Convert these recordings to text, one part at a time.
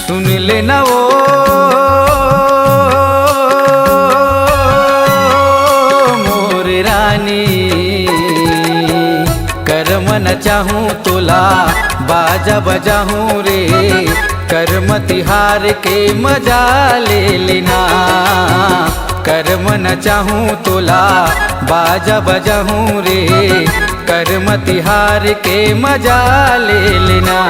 सुन लेना वो मोर रानी, कर्म न चाहूँ तोला बाजा बजाहूँ रे, कर्म तिहार के मजा ले लेना। कर्म न चाहूँ तोला बाजा बजाहूँ रे, कर्म तिहार के मजा ले लेना।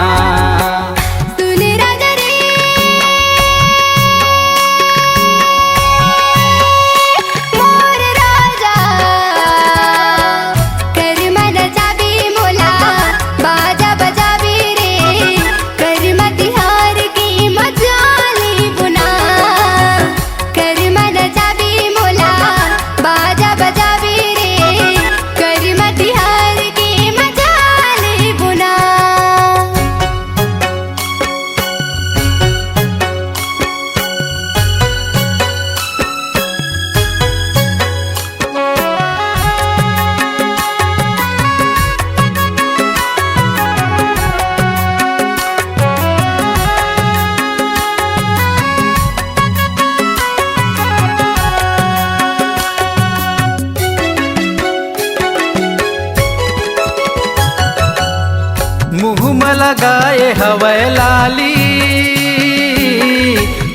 मुँह में लगाए हवै लाली,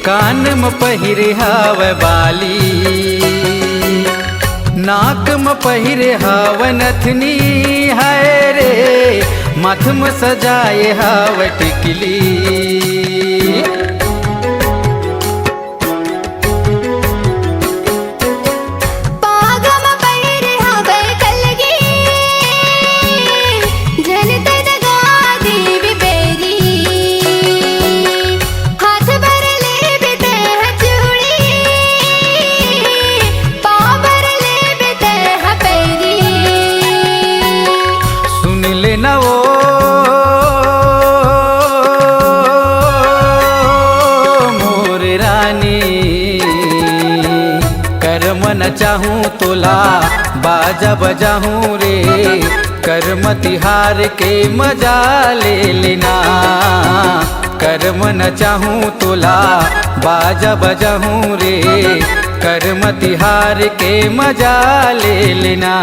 कान में पहिरे हवै बाली, नाक में पहिरे हवै नथनी है रे, माथ में सजाए हवै टिकली। लेना वो मोर रानी, कर्म न चाहूँ तोला बाजा बजाहूँ रे, कर्म तिहार के मजा ले लेना। कर्म न चाहूँ तोला बाजा बजाहूँ रे, कर्म तिहार के मजा ले लेना।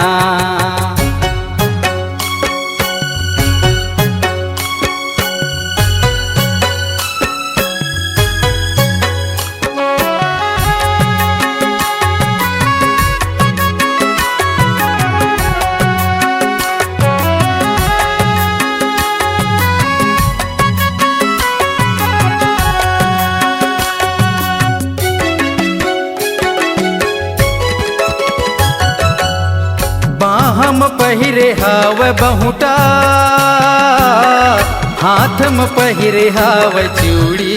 हम पहिरे हवै बहुटा, हाथ में पहिरे हवै चूड़ी,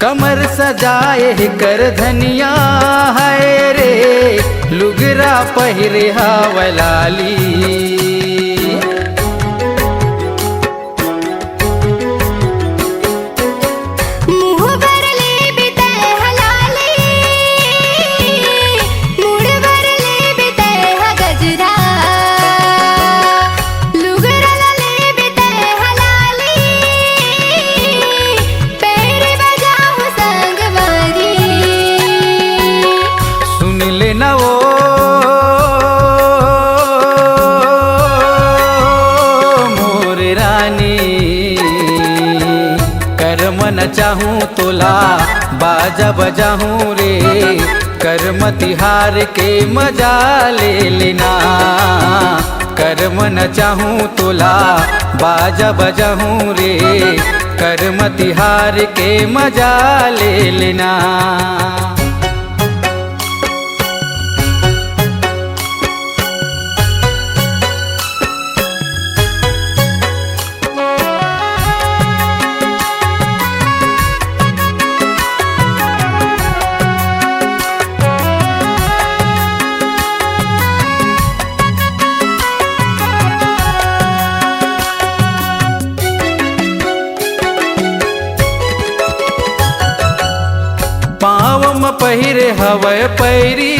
कमर सजाए कर धनिया है रे, लुगरा पहिरे हवै लाली। लेना वो मोर रानी, कर्म न चाहूँ तोला बाजा बजाहूँ रे, कर्म तिहार के मजा ले लेना। कर्म न चाहूँ तोला बाजा बजाहूँ रे, कर्म तिहार के मजा ले लेना। पाँव में पहिरे हवय पैरी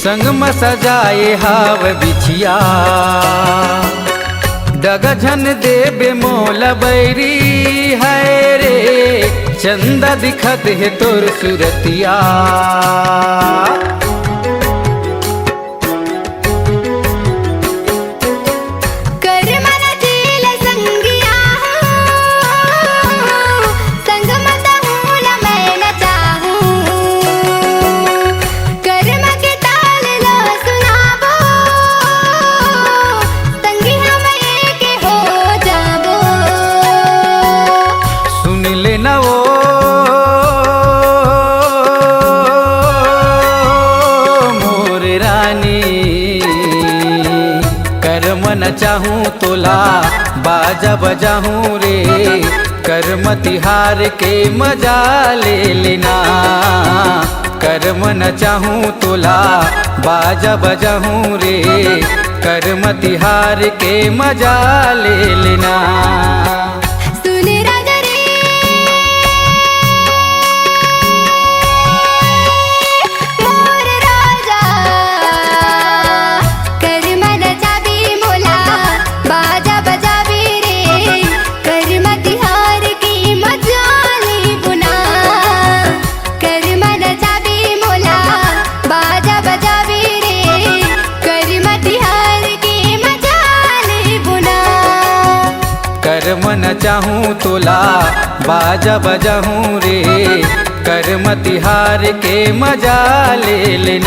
संग में सजाए हाव बिछिया डगझन देबे मोल बैरी है रे चंदा दिखत है तोर सुरतिया न चाहूँ तोला बाजा बजाहूँ रे कर्म तिहार के मजा ले लेना कर्म न चाहूँ तोला बाजा बजाहूँ रे कर्म तिहार के मजा ले लेना कर्म न चाहूँ तोला बाजा बजाहूँ रे कर्म तिहार के मजा ले ले